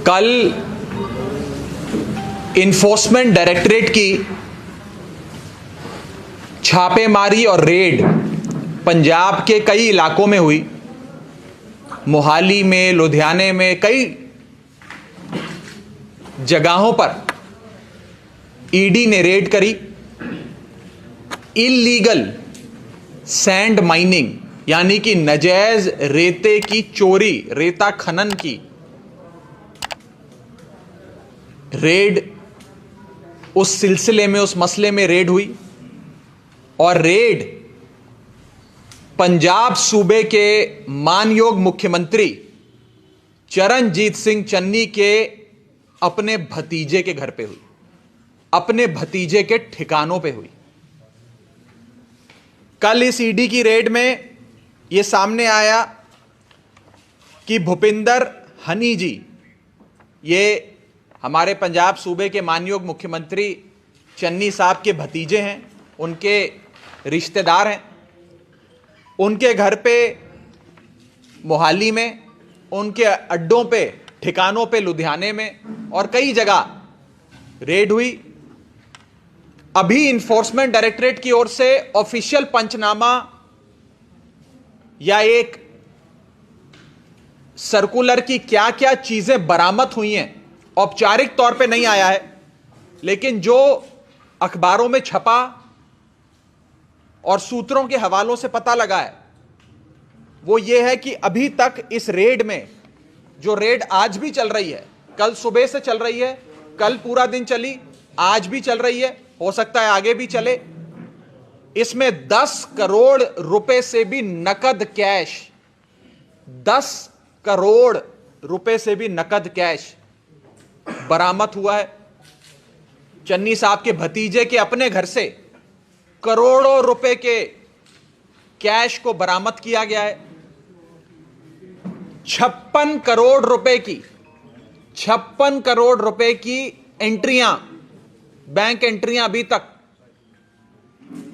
कल enforcement directorate की छापेमारी और रेड पंजाब के कई इलाकों में हुई। मोहाली में, लुधियाने में, कई जगहों पर ईडी ने रेड करी। इल्लीगल सैंड माइनिंग यानी कि नाजायज रेते की चोरी, रेता खनन की रेड, उस सिलसिले में, उस मसले में रेड हुई। और रेड पंजाब सूबे के मानयोग मुख्यमंत्री चरणजीत सिंह चन्नी के अपने भतीजे के घर पे हुई, अपने भतीजे के ठिकानों पे हुई। कल इस ईडी की रेड में यह सामने आया कि भूपिंदर हनी जी, ये हमारे पंजाब सूबे के मानयोग मुख्यमंत्री चन्नी साहब के भतीजे हैं, उनके रिश्तेदार हैं। उनके घर पे मोहाली में, उनके अड्डों पे, ठिकानों पे लुधियाने में और कई जगह रेड हुई। अभी इन्फोर्समेंट डायरेक्टरेट की ओर से ऑफिशियल पंचनामा या एक सर्कुलर की क्या क्या चीजें बरामद हुई हैं औपचारिक तौर पे नहीं आया है, लेकिन जो अखबारों में छपा और सूत्रों के हवालों से पता लगा है वो ये है कि अभी तक इस रेड में, जो रेड आज भी चल रही है, कल सुबह से चल रही है, कल पूरा दिन चली, आज भी चल रही है, हो सकता है आगे भी चले, इसमें 10 करोड़ रुपए से भी नकद कैश, 10 करोड़ रुपए से भी नकद कैश बरामद हुआ है। चन्नी साहब के भतीजे के अपने घर से करोड़ों रुपए के कैश को बरामद किया गया है। 56 करोड़ रुपए की, 56 करोड़ रुपए की एंट्रियां, बैंक एंट्रियां अभी तक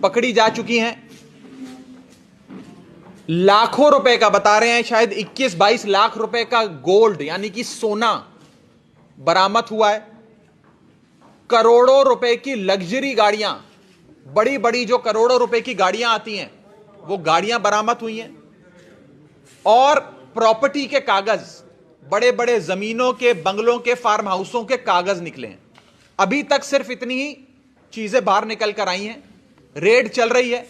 पकड़ी जा चुकी हैं। लाखों रुपए का, बता रहे हैं शायद 21-22 लाख रुपए का गोल्ड यानी कि सोना बरामद हुआ है। करोड़ों रुपए की लग्जरी गाड़ियां, बड़ी बड़ी जो करोड़ों रुपए की गाड़ियां आती हैं, वो गाड़ियां बरामद हुई हैं। और प्रॉपर्टी के कागज, बड़े बड़े जमीनों के, बंगलों के, फार्म हाउसों के कागज निकले हैं। अभी तक सिर्फ इतनी ही चीजें बाहर निकल कर आई हैं। रेड चल रही है,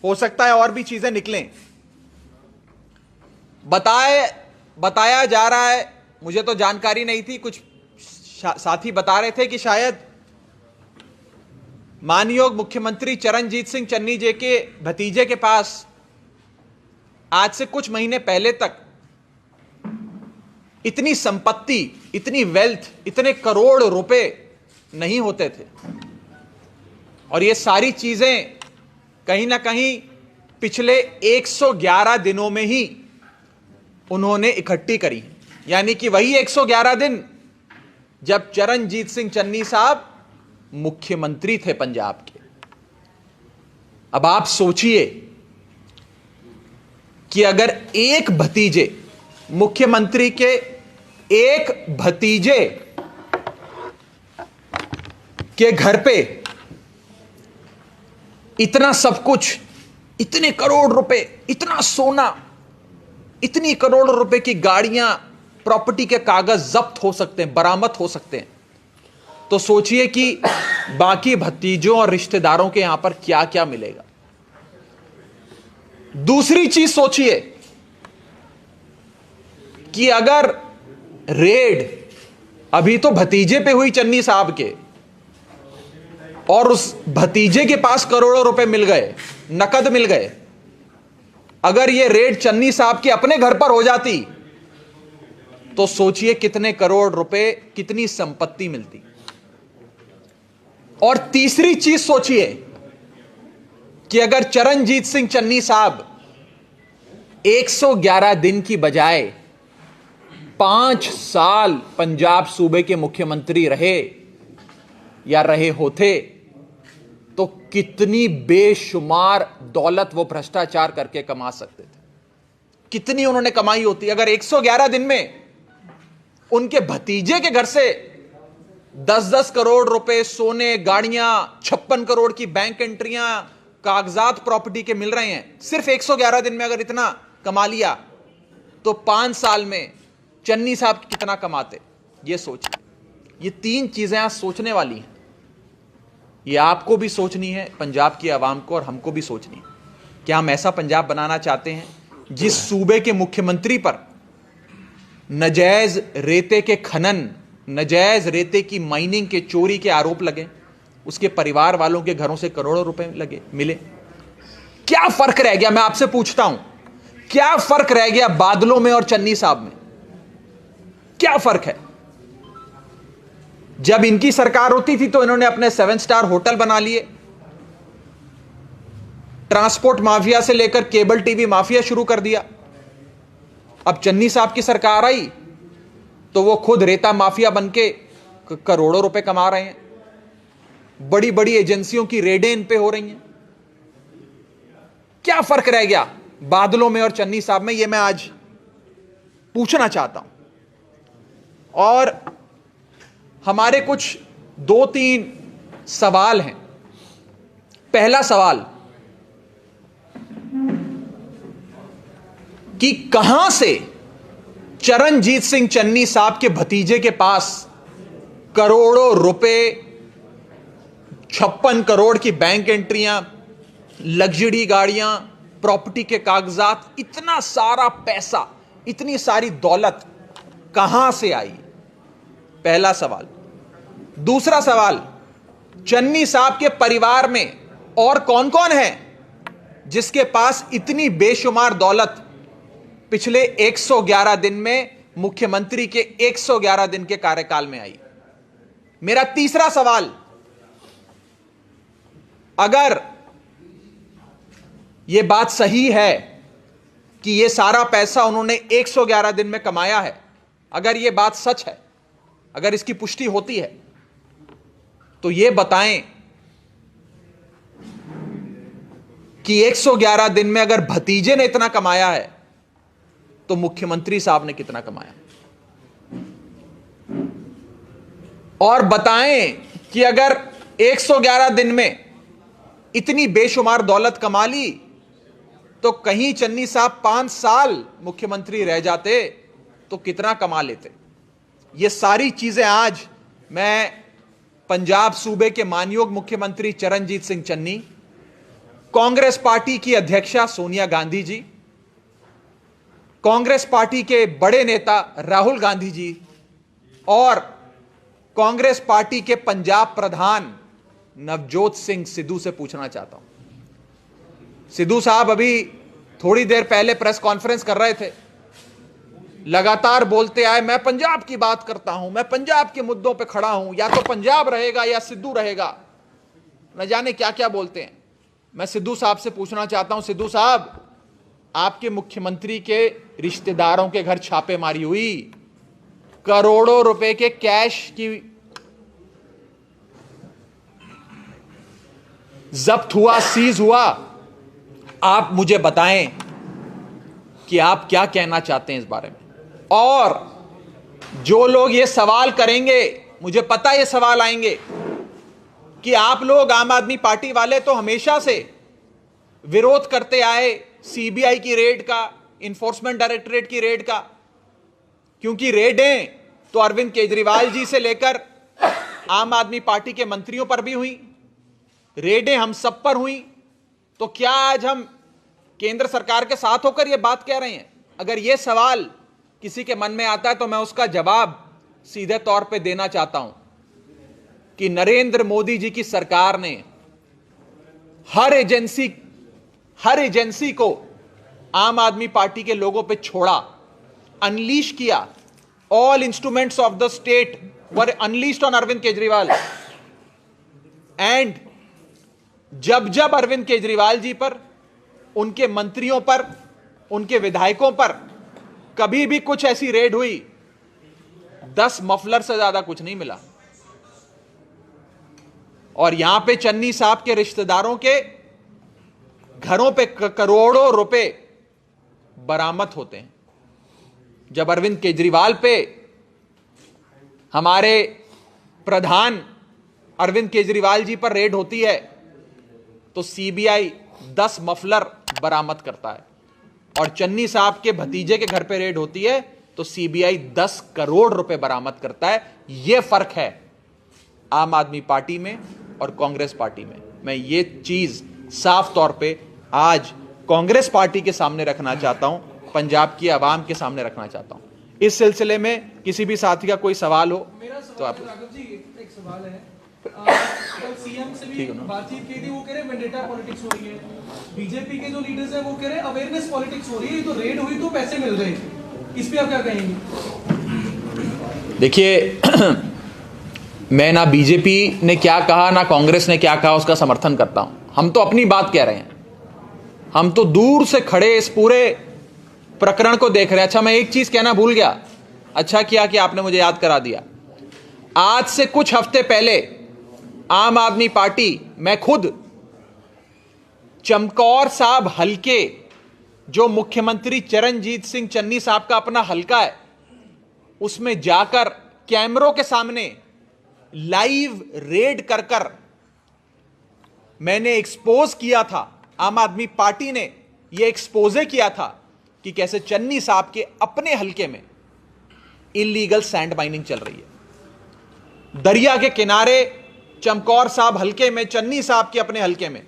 हो सकता है और भी चीजें निकलें। बताया जा रहा है, मुझे तो जानकारी नहीं थी, कुछ साथी बता रहे थे कि शायद मानयोग मुख्यमंत्री चरणजीत सिंह चन्नी जी के भतीजे के पास आज से कुछ महीने पहले तक इतनी संपत्ति, इतनी वेल्थ, इतने करोड़ रुपए नहीं होते थे। और ये सारी चीजें कहीं ना कहीं पिछले 111 दिनों में ही उन्होंने इकट्ठी करी। यानी कि वही 111 दिन जब चरणजीत सिंह चन्नी साहब मुख्यमंत्री थे पंजाब के। अब आप सोचिए कि अगर एक भतीजे, मुख्यमंत्री के एक भतीजे के घर पे इतना सब कुछ, इतने करोड़ रुपए, इतना सोना, इतनी करोड़ रुपए की गाड़ियां, प्रॉपर्टी के कागज जब्त हो सकते हैं, बरामद हो सकते हैं, तो सोचिए कि बाकी भतीजों और रिश्तेदारों के यहां पर क्या क्या मिलेगा। दूसरी चीज सोचिए कि अगर रेड अभी तो भतीजे पे हुई चन्नी साहब के, और उस भतीजे के पास करोड़ों रुपए मिल गए, नकद मिल गए, अगर यह रेड चन्नी साहब के अपने घर पर हो जाती तो सोचिए कितने करोड़ रुपए, कितनी संपत्ति मिलती। और तीसरी चीज सोचिए कि अगर चरणजीत सिंह चन्नी साहब 111 दिन की बजाय 5 साल पंजाब सूबे के मुख्यमंत्री रहे या रहे होते तो कितनी बेशुमार दौलत वो भ्रष्टाचार करके कमा सकते थे, कितनी उन्होंने कमाई होती। अगर 111 दिन में उनके भतीजे के घर से 10-10 करोड़ रुपए सोने, गाड़ियां, 56 करोड़ की बैंक एंट्रियां, कागजात प्रॉपर्टी के मिल रहे हैं। सिर्फ 111 दिन में अगर इतना कमा लिया तो 5 साल में चन्नी साहब कितना कमाते, ये सोचिए। ये 3 चीजें आज सोचने वाली हैं। ये आपको भी सोचनी है, पंजाब की आवाम को, और हमको भी सोचनी है। क्या हम ऐसा पंजाब बनाना चाहते हैं जिस सूबे के मुख्यमंत्री पर नजायज रेते के खनन, नजायज रेते की माइनिंग के चोरी के आरोप लगे, उसके परिवार वालों के घरों से करोड़ों रुपए लगे मिले? क्या फर्क रह गया? मैं आपसे पूछता हूं, क्या फर्क रह गया बादलों में और चन्नी साहब में? क्या फर्क है? जब इनकी सरकार होती थी तो इन्होंने अपने 7 स्टार होटल बना लिए, ट्रांसपोर्ट माफिया से लेकर केबल टीवी माफिया शुरू कर दिया। अब चन्नी साहब की सरकार आई तो वो खुद रेता माफिया बनके करोड़ों रुपए कमा रहे हैं। बड़ी बड़ी एजेंसियों की रेडें इन पे हो रही हैं। क्या फर्क रह गया बादलों में और चन्नी साहब में? ये मैं आज पूछना चाहता हूं। और हमारे कुछ 2-3 सवाल हैं। पहला सवाल कि कहां से चरणजीत सिंह चन्नी साहब के भतीजे के पास करोड़ों रुपए, 56 करोड़ की बैंक एंट्रियां, लग्जरी गाड़ियां, प्रॉपर्टी के कागजात, इतना सारा पैसा, इतनी सारी दौलत कहां से आई? पहला सवाल। दूसरा सवाल, चन्नी साहब के परिवार में और कौन कौन है जिसके पास इतनी बेशुमार दौलत पिछले 111 दिन में, मुख्यमंत्री के 111 दिन के कार्यकाल में आई? मेरा तीसरा सवाल, अगर यह बात सही है कि यह सारा पैसा उन्होंने 111 दिन में कमाया है, अगर यह बात सच है, अगर इसकी पुष्टि होती है, तो यह बताएं कि 111 दिन में अगर भतीजे ने इतना कमाया है तो मुख्यमंत्री साहब ने कितना कमाया? और बताएं कि अगर 111 दिन में इतनी बेशुमार दौलत कमा ली तो कहीं चन्नी साहब 5 साल मुख्यमंत्री रह जाते तो कितना कमा लेते? ये सारी चीजें आज मैं पंजाब सूबे के मानयोग मुख्यमंत्री चरणजीत सिंह चन्नी, कांग्रेस पार्टी की अध्यक्षा सोनिया गांधी जी, कांग्रेस पार्टी के बड़े नेता राहुल गांधी जी और कांग्रेस पार्टी के पंजाब प्रधान नवजोत सिंह सिद्धू से पूछना चाहता हूं। सिद्धू साहब अभी थोड़ी देर पहले प्रेस कॉन्फ्रेंस कर रहे थे, लगातार बोलते आए, मैं पंजाब की बात करता हूं, मैं पंजाब के मुद्दों पे खड़ा हूं, या तो पंजाब रहेगा या सिद्धू रहेगा, न जाने क्या क्या बोलते हैं। मैं सिद्धू साहब से पूछना चाहता हूं, सिद्धू साहब, आपके मुख्यमंत्री के रिश्तेदारों के घर छापेमारी हुई, करोड़ों रुपए के कैश की जब्त हुआ, सीज हुआ। आप मुझे बताएं कि आप क्या कहना चाहते हैं इस बारे में। और जो लोग ये सवाल करेंगे, मुझे पता है ये सवाल आएंगे कि आप लोग आम आदमी पार्टी वाले तो हमेशा से विरोध करते आए सीबीआई की रेड का, इन्फोर्समेंट डायरेक्टरेट की रेड का, क्योंकि रेडें तो अरविंद केजरीवाल जी से लेकर आम आदमी पार्टी के मंत्रियों पर भी हुई, रेडें हम सब पर हुई। तो क्या आज हम केंद्र सरकार के साथ होकर यह बात कह रहे हैं? अगर यह सवाल किसी के मन में आता है तो मैं उसका जवाब सीधे तौर पे देना चाहता हूं कि नरेंद्र मोदी जी की सरकार ने हर एजेंसी को आम आदमी पार्टी के लोगों पे छोड़ा, अनलीश किया। All instruments of the state were unleashed on Arvind Kejriwal. And जब जब अरविंद केजरीवाल जी पर, उनके मंत्रियों पर, उनके विधायकों पर कभी भी कुछ ऐसी रेड हुई, 10 मफलर से ज्यादा कुछ नहीं मिला। और यहां पे चन्नी साहब के रिश्तेदारों के घरों पे करोड़ों रुपए बरामद होते हैं। जब अरविंद केजरीवाल पे हमारे प्रधान अरविंद केजरीवाल जी पर रेड होती है तो सीबीआई 10 मफलर बरामद करता है, और चन्नी साहब के भतीजे के घर पे रेड होती है तो सीबीआई 10 करोड़ रुपए बरामद करता है। यह फर्क है आम आदमी पार्टी में और कांग्रेस पार्टी में। मैं ये चीज साफ तौर पे आज कांग्रेस पार्टी के सामने रखना चाहता हूं, पंजाब की आवाम के सामने रखना चाहता हूं। इस सिलसिले में किसी भी साथी का कोई सवाल हो तो आप। राघव जी, एक सवाल है। कल सीएम से भी बातचीत की थी, वो कह रहे वेंडेटा पॉलिटिक्स हो रही है। बीजेपी के जो लीडर्स हैं वो कह रहे अवेयरनेस पॉलिटिक्स हो रही है, तो रेड हुई तो पैसे मिल रहे हैं, इस पे आप क्या कहेंगे? देखिए मैं ना बीजेपी ने क्या कहा ना कांग्रेस ने क्या कहा उसका समर्थन करता हूं। हम तो अपनी बात कह रहे हैं, हम तो दूर से खड़े इस पूरे प्रकरण को देख रहे हैं। अच्छा, मैं एक चीज कहना भूल गया, अच्छा किया कि आपने मुझे याद करा दिया। आज से कुछ हफ्ते पहले आम आदमी पार्टी, मैं खुद चमकौर साहब हलके, जो मुख्यमंत्री चरणजीत सिंह चन्नी साहब का अपना हलका है, उसमें जाकर कैमरों के सामने लाइव रेड कर कर मैंने एक्सपोज किया था, आम आदमी पार्टी ने यह एक्सपोजे किया था कि कैसे चन्नी साहब के अपने हलके में इलीगल सैंड माइनिंग चल रही है। दरिया के किनारे चमकौर साहब हलके में, चन्नी साहब के अपने हलके में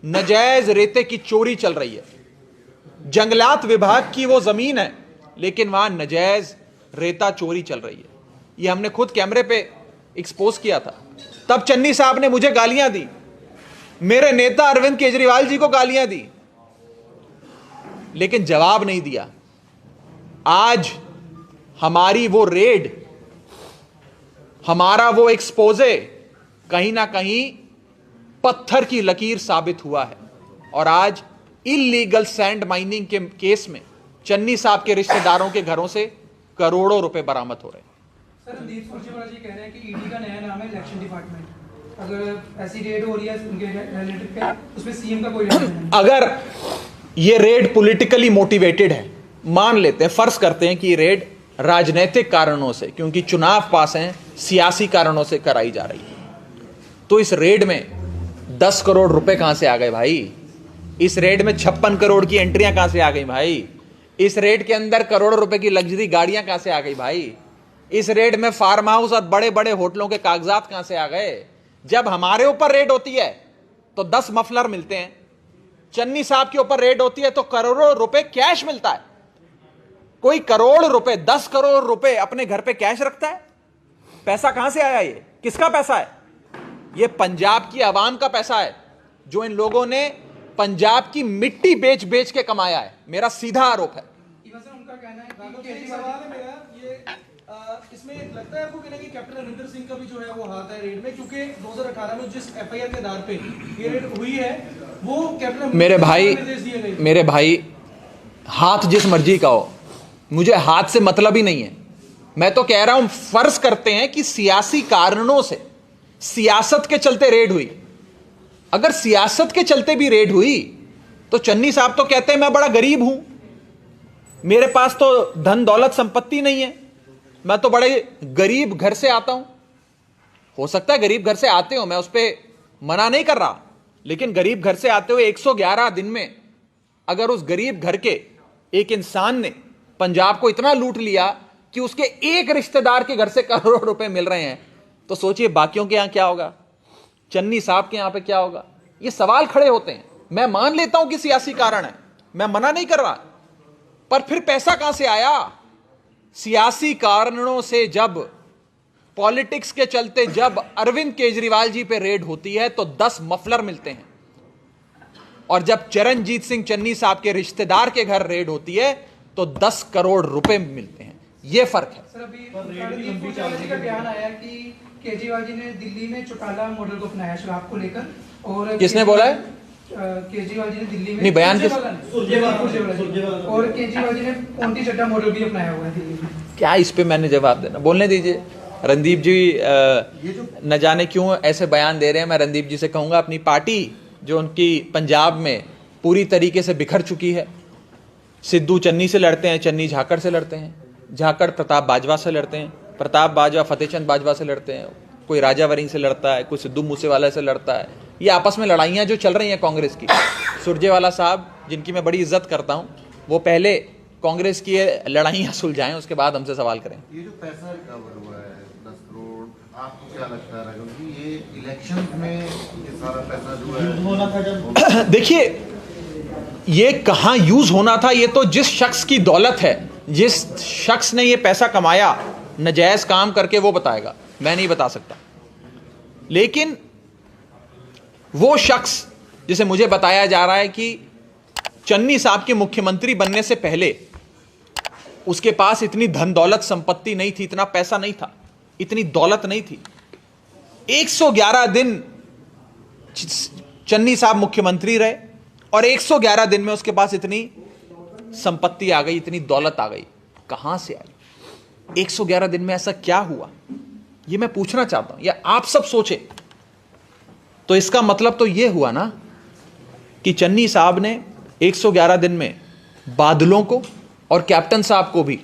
नाजायज रेते की चोरी चल रही है। जंगलात विभाग की वो जमीन है लेकिन वहां नाजायज रेता चोरी चल रही है। ये हमने खुद कैमरे पे एक्सपोज किया था। तब चन्नी साहब ने मुझे गालियां दी, मेरे नेता अरविंद केजरीवाल जी को गालियां दी, लेकिन जवाब नहीं दिया। आज हमारी वो रेड, हमारा वो एक्सपोजे कहीं ना कहीं पत्थर की लकीर साबित हुआ है, और आज इलीगल सैंड माइनिंग के केस में चन्नी साहब के रिश्तेदारों के घरों से करोड़ों रुपए बरामद हो रहे हैं। सर, रणदीप सुरजेवाला जी कह रहे हैं कि ईडी का नया नाम है इलेक्शन डिपार्टमेंट। अगर ऐसी रेड हो रही है उनके रिलेटिव पे, उसमें सीएम का कोई नहीं है। अगर ये रेड पॉलिटिकली मोटिवेटेड है, मान लेते हैं, फर्ज करते हैं कि ये रेड राजनीतिक कारणों से, क्योंकि चुनाव पास हैं, सियासी कारणों से कराई जा रही है, तो इस रेड में 10 करोड़ रुपए कहां से आ गए भाई? इस रेड में 56 करोड़ की एंट्रियां कहां से आ गई भाई? इस रेड के अंदर करोड़ों रुपए की लग्जरी गाड़ियां कहां से आ गई भाई? इस रेड में फार्म हाउस और बड़े बड़े होटलों के कागजात कहां से आ गए? जब हमारे ऊपर रेड होती है तो 10 मफलर मिलते हैं, चन्नी साहब के ऊपर रेड होती है तो करोड़ों रुपए कैश मिलता है। कोई करोड़ रुपए, 10 करोड़ रुपए अपने घर पे कैश रखता है? पैसा कहां से आया? ये किसका पैसा है? ये पंजाब की आवाम का पैसा है, जो इन लोगों ने पंजाब की मिट्टी बेच बेच के कमाया है। मेरा सीधा आरोप है। उनका कहना है कि सवाल है मेरा ये, इसमें लगता है आपको कि कैप्टन अमरिंदर सिंह का भी जो है वो हाथ है रेड में, क्योंकि 2018 में जिस एफआईआर के आधार पे ये रेड हुई है वो कैप्टन मेरे भाई हाथ जिस मर्जी का हो, मुझे हाथ से मतलब ही नहीं है। मैं तो कह रहा हूं, फर्ज करते हैं कि सियासी कारणों से, सियासत के चलते रेड हुई। अगर सियासत के चलते भी रेड हुई तो चन्नी साहब तो कहते हैं मैं बड़ा गरीब हूं, मेरे पास तो धन दौलत संपत्ति नहीं है, मैं तो बड़े गरीब घर से आता हूं। हो सकता है गरीब घर से आते हो, मैं उस पर मना नहीं कर रहा, लेकिन गरीब घर से आते हुए 111 दिन में अगर उस गरीब घर के एक इंसान ने पंजाब को इतना लूट लिया कि उसके एक रिश्तेदार के घर से करोड़ रुपए मिल रहे हैं, तो सोचिए बाकियों के यहां क्या होगा, चन्नी साहब के यहां पे क्या होगा? ये सवाल खड़े होते हैं। मैं मान लेता हूं कि सियासी कारण है, मैं मना नहीं कर रहा, पर फिर पैसा कहां से आया? सियासी कारणों से, जब पॉलिटिक्स के चलते जब अरविंद केजरीवाल जी पे रेड होती है तो 10 मफलर मिलते हैं, और जब चरणजीत सिंह चन्नी साहब के रिश्तेदार के घर रेड होती है तो 10 करोड़ रुपए मिलते हैं। यह फर्क है। सर, अभी का बयान आया कि केजरीवाल जी ने दिल्ली में चौटाला मॉडल को अपनाया शराब को लेकर, और किसने बोला है? केजरीवाल जी ने दिल्ली में, नहीं बयान और केजरीवाल जी ने पोंटी चड्डा मॉडल भी अपनाया हुआ है दिल्ली में। क्या इस पे मैंने जवाब देना? बोलने दीजिए। रणदीप जी न जाने क्यों ऐसे बयान दे रहे हैं। मैं रणदीप जी से कहूंगा, अपनी पार्टी जो उनकी पंजाब में पूरी तरीके से बिखर चुकी है, सिद्धू चन्नी से लड़ते हैं, चन्नी झाकड़ से लड़ते हैं, झाकड़ प्रताप बाजवा से लड़ते हैं, प्रताप बाजवा फतेहचंद बाजवा से लड़ते हैं, कोई राजा वरीन से लड़ता है, कोई सिद्धू मूसेवाला से लड़ता है। ये आपस में लड़ाइयाँ जो चल रही हैं कांग्रेस की, सुरजेवाला साहब जिनकी मैं बड़ी इज्जत करता हूँ, वो पहले कांग्रेस की लड़ाइयाँ सुलझाएं, उसके बाद हमसे सवाल करें। ये जो पैसा रिकवर हुआ है 10 करोड़, आपको क्या लगता है क्योंकि ये इलेक्शन में ये सारा पैसा जो है देखिए, ये कहाँ यूज होना था, ये तो जिस शख्स की दौलत है, जिस शख्स ने ये पैसा कमाया नाजायज काम करके, वो बताएगा, मैं नहीं बता सकता। लेकिन वो शख्स जिसे मुझे बताया जा रहा है कि चन्नी साहब के मुख्यमंत्री बनने से पहले उसके पास इतनी धन दौलत संपत्ति नहीं थी, इतना पैसा नहीं था, इतनी दौलत नहीं थी। 111 दिन चन्नी साहब मुख्यमंत्री रहे और 111 दिन में उसके पास इतनी संपत्ति आ गई, इतनी दौलत आ गई। कहां से आई? 111 दिन में ऐसा क्या हुआ, ये मैं पूछना चाहता हूं, या आप सब सोचे। तो इसका मतलब तो ये हुआ ना कि चन्नी साहब ने 111 दिन में बादलों को और कैप्टन साहब को भी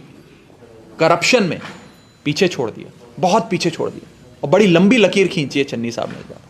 करप्शन में पीछे छोड़ दिया, बहुत पीछे छोड़ दिया, और बड़ी लंबी लकीर खींची है चन्नी साहब ने।